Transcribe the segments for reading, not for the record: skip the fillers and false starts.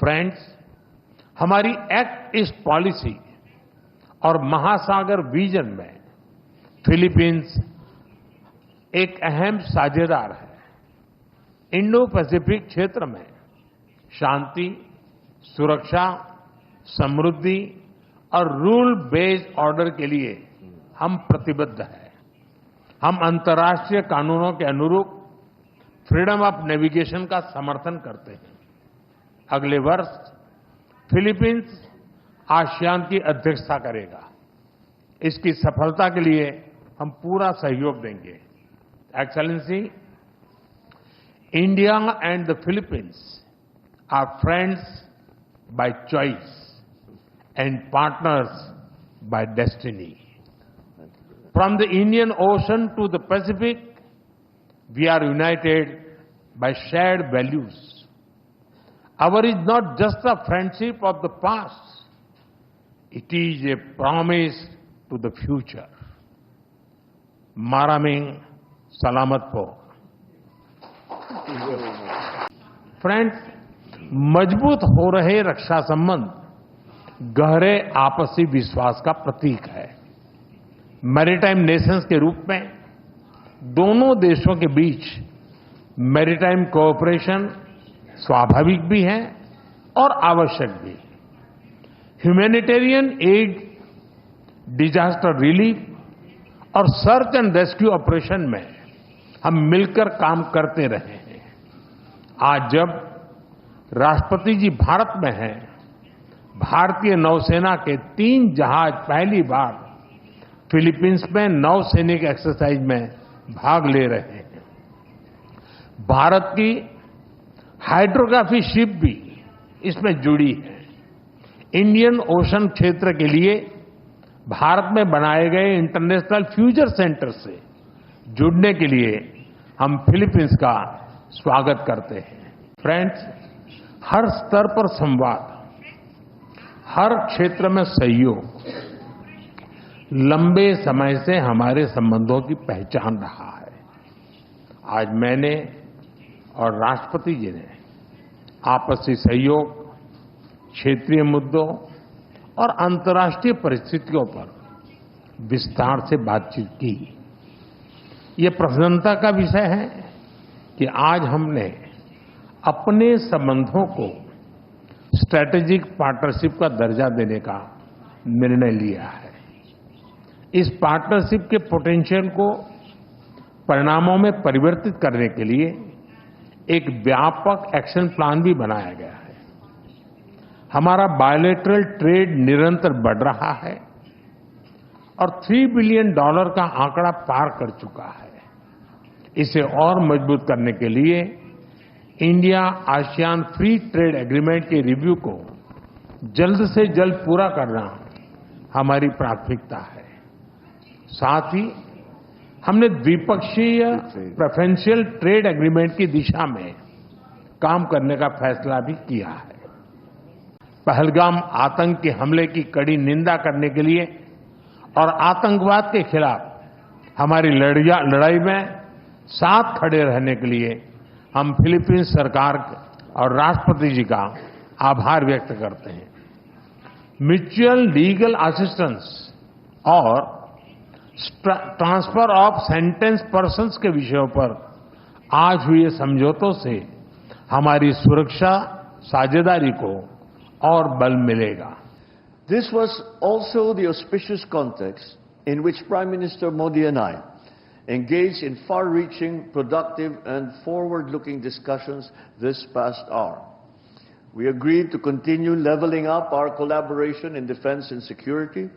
Friends, हमारी act east policy और महासागर विजन में फिलीपींस एक अहम साझेदार है। इंडो पैसिफिक क्षेत्र में शांति, सुरक्षा, समृद्धि और रूल बेस्ड ऑर्डर के लिए हम प्रतिबद्ध हैं। हम अंतर्राष्ट्रीय कानूनों के अनुरूप फ्रीडम ऑफ नेविगेशन का समर्थन करते हैं। अगले वर्ष फिलीपींस आसियान की अध्यक्षता करेगा। इसकी सफलता के लिए हम पूरा सहयोग देंगे। Excellency, India and the Philippines are friends by choice and partners by destiny. From the Indian Ocean to the Pacific, we are united by shared values. Our is not just a friendship of the past, it is a promise to the future. Maraming Salamat po. Friends, मजबूत हो रहे रक्षा संबंध गहरे आपसी विश्वास का प्रतीक है। Maritime Nations के रूप में दोनों देशों के बीच मैरीटाइम कोऑपरेशन स्वाभाविक भी है और आवश्यक भी। ह्यूमैनिटेरियन एड, डिजास्टर रिलीफ और सर्च एंड रेस्क्यू ऑपरेशन में हम मिलकर काम करते रहे हैं। आज जब राष्ट्रपति जी भारत में हैं, भारतीय नौसेना के 3 जहाज पहली बार फिलीपींस में नौसैनिक एक्सरसाइज में भाग ले रहे हैं। भारत की हाइड्रोग्राफी शिप भी इसमें जुड़ी है। इंडियन ओशन क्षेत्र के लिए भारत में बनाए गए इंटरनेशनल फ्यूचर सेंटर से जुड़ने के लिए हम फिलीपींस का स्वागत करते हैं। फ्रेंड्स, हर स्तर पर संवाद, हर क्षेत्र में सहयोग लंबे समय से हमारे संबंधों की पहचान रहा है। आज मैंने और राष्ट्रपति जी ने आपसी सहयोग, क्षेत्रीय मुद्दों और अंतर्राष्ट्रीय परिस्थितियों पर विस्तार से बातचीत की। ये प्रसन्नता का विषय है कि आज हमने अपने संबंधों को स्ट्रैटेजिक पार्टनरशिप का दर्जा देने का निर्णय लिया है। इस पार्टनरशिप के पोटेंशियल को परिणामों में परिवर्तित करने के लिए एक व्यापक एक्शन प्लान भी बनाया गया है। हमारा बायलैटरल ट्रेड निरंतर बढ़ रहा है और $3 बिलियन का आंकड़ा पार कर चुका है। इसे और मजबूत करने के लिए India ASEAN free trade agreement के रिव्यू को जल्द से जल्द पूरा करना हमारी प्राथमिकता है। साथ ही हमने द्विपक्षीय प्रेफरेंशियल ट्रेड एग्रीमेंट की दिशा में काम करने का फैसला भी किया है। पहलगाम आतंकी हमले की कड़ी निंदा करने के लिए और आतंकवाद के खिलाफ हमारी लड़ाई में साथ खड़े रहने के लिए हम फिलीपींस सरकार और राष्ट्रपति जी का आभार व्यक्त करते हैं। म्यूचुअल लीगल असिस्टेंस और ट्रांसफर ऑफ सेंटेंस पर्सन्स के विषयों पर आज हुए समझौतों से हमारी सुरक्षा साझेदारी को और बल मिलेगा। This was also the auspicious context in which Prime Minister Modi and I engaged in far-reaching, productive and forward-looking discussions this past hour. We agreed to continue leveling up our collaboration in defense and security.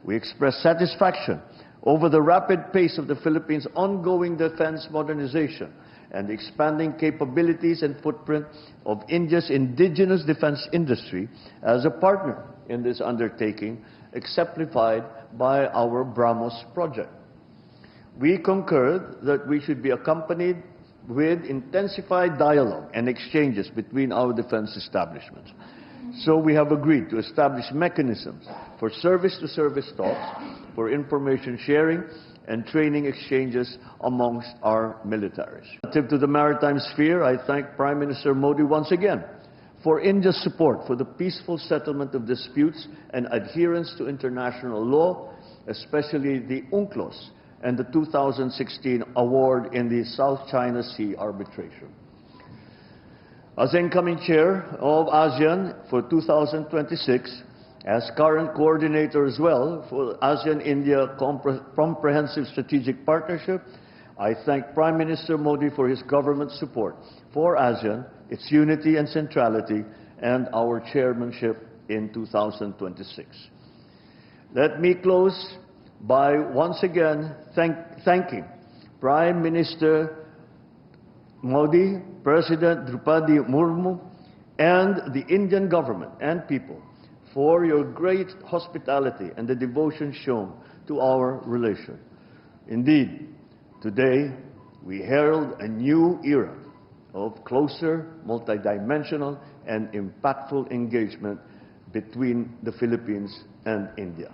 We expressed satisfaction over the rapid pace of the Philippines' ongoing defense modernization and the expanding capabilities and footprint of India's indigenous defense industry as a partner in this undertaking, exemplified by our BrahMos project. We concurred that we should be accompanied with intensified dialogue and exchanges between our defense establishments. So we have agreed to establish mechanisms for service-to-service talks, for information sharing and training exchanges amongst our militaries. Relative to the maritime sphere, I thank Prime Minister Modi once again for India's support for the peaceful settlement of disputes and adherence to international law, especially the UNCLOS and the 2016 award in the South China Sea arbitration. As incoming chair of ASEAN for 2026, as current coordinator as well for ASEAN-India Comprehensive Strategic Partnership, I thank Prime Minister Modi for his government's support for ASEAN, its unity and centrality, and our chairmanship in 2026. Let me close by once again thanking Prime Minister Modi, President Draupadi Murmu, and the Indian government and people for your great hospitality and the devotion shown to our relation. Indeed, today we herald a new era of closer, multidimensional, and impactful engagement between the Philippines and India.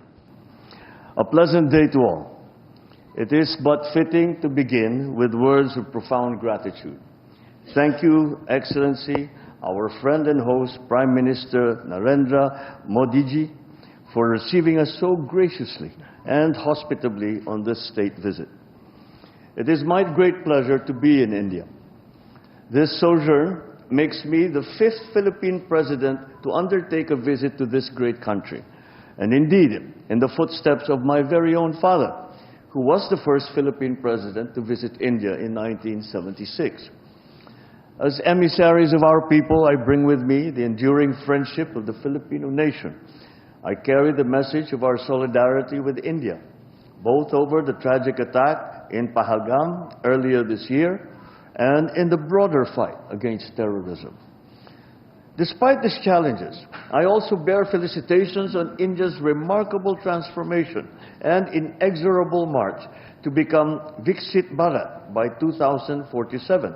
A pleasant day to all. It is but fitting to begin with words of profound gratitude. Thank you, Excellency, our friend and host, Prime Minister Narendra Modi-ji, for receiving us so graciously and hospitably on this state visit. It is my great pleasure to be in India. This sojourn makes me the 5th Philippine president to undertake a visit to this great country, and indeed, in the footsteps of my very own father, who was the first Philippine president to visit India in 1976. As emissaries of our people, I bring with me the enduring friendship of the Filipino nation. I carry the message of our solidarity with India, both over the tragic attack in Pahalgam earlier this year and in the broader fight against terrorism. Despite these challenges, I also bear felicitations on India's remarkable transformation and inexorable march to become Viksit Bharat by 2047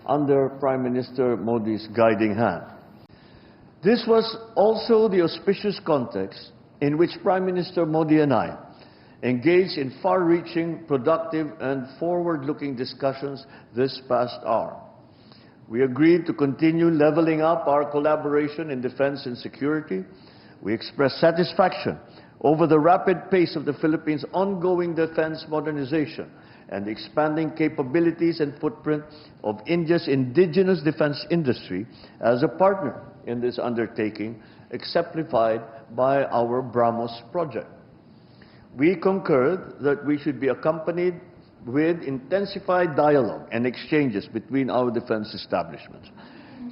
under Prime Minister Modi's guiding hand. This was also the auspicious context in which Prime Minister Modi and I engaged in far-reaching, productive, and forward-looking discussions this past hour. We agreed to continue leveling up our collaboration in defense and security. We expressed satisfaction over the rapid pace of the Philippines' ongoing defense modernization and the expanding capabilities and footprint of India's indigenous defense industry as a partner in this undertaking, exemplified by our BrahMos project. We concurred that we should be accompanied with intensified dialogue and exchanges between our defense establishments.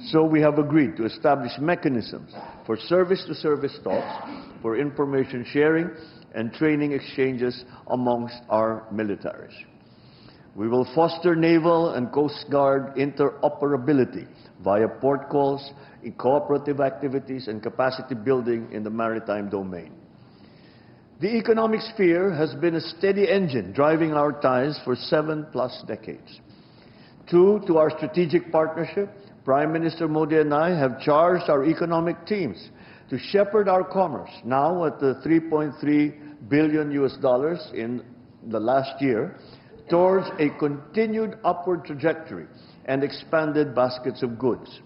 So we have agreed to establish mechanisms for service-to-service talks, for information sharing, and training exchanges amongst our militaries. We will foster naval and Coast Guard interoperability via port calls, in cooperative activities, and capacity building in the maritime domain. The economic sphere has been a steady engine driving our ties for 7+ decades. True to our strategic partnership, Prime Minister Modi and I have charged our economic teams to shepherd our commerce, now at the $3.3 billion in the last year, towards a continued upward trajectory and expanded baskets of goods.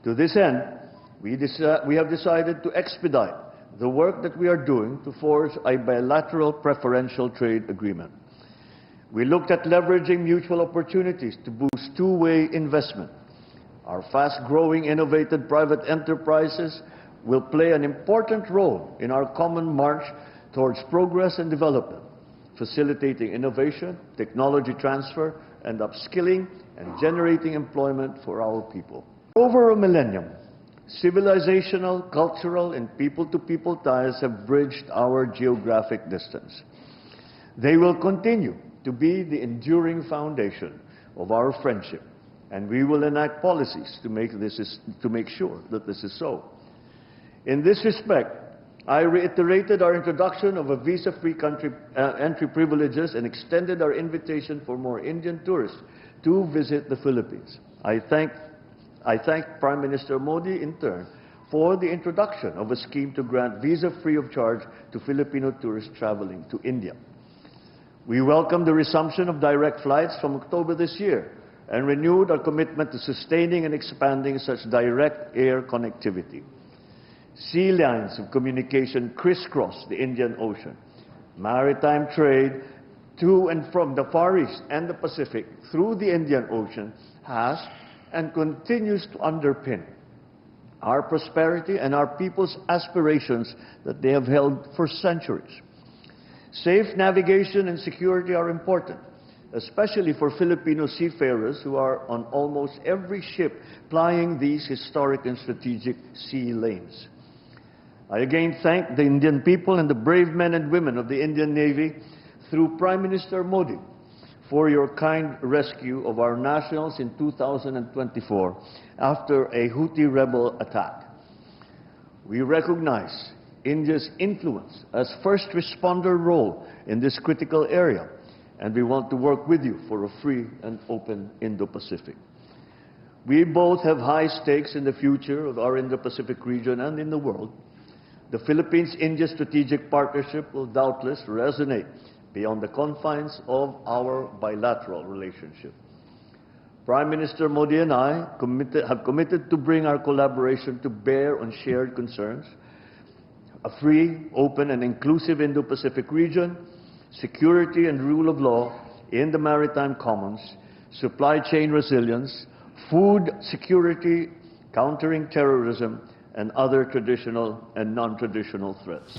To this end, we have decided to expedite the work that we are doing to forge a bilateral preferential trade agreement. We looked at leveraging mutual opportunities to boost two-way investment. Our fast-growing, innovative private enterprises will play an important role in our common march towards progress and development, facilitating innovation, technology transfer, and upskilling, and generating employment for our people. Over a millennium, civilizational, cultural, and people-to-people ties have bridged our geographic distance. They will continue to be the enduring foundation of our friendship, and we will enact policies to make sure that this is so. In this respect, I reiterated our introduction of a visa-free country entry privileges and extended our invitation for more Indian tourists to visit the Philippines. I thank Prime Minister Modi in turn for the introduction of a scheme to grant visa free of charge to Filipino tourists traveling to India. We welcome the resumption of direct flights from October this year and renewed our commitment to sustaining and expanding such direct air connectivity. Sea lines of communication crisscross the Indian Ocean. Maritime trade to and from the Far East and the Pacific through the Indian Ocean has and continues to underpin our prosperity and our people's aspirations that they have held for centuries. Safe navigation and security are important, especially for Filipino seafarers who are on almost every ship plying these historic and strategic sea lanes. I again thank the Indian people and the brave men and women of the Indian Navy through Prime Minister Modi for your kind rescue of our nationals in 2024 after a Houthi rebel attack. We recognize India's influence as first responder role in this critical area, and we want to work with you for a free and open Indo-Pacific. We both have high stakes in the future of our Indo-Pacific region and in the world. The Philippines-India strategic partnership will doubtless resonate beyond the confines of our bilateral relationship. Prime Minister Modi and I have committed to bring our collaboration to bear on shared concerns, a free, open, and inclusive Indo-Pacific region, security and rule of law in the Maritime Commons, supply chain resilience, food security, countering terrorism, and other traditional and non-traditional threats.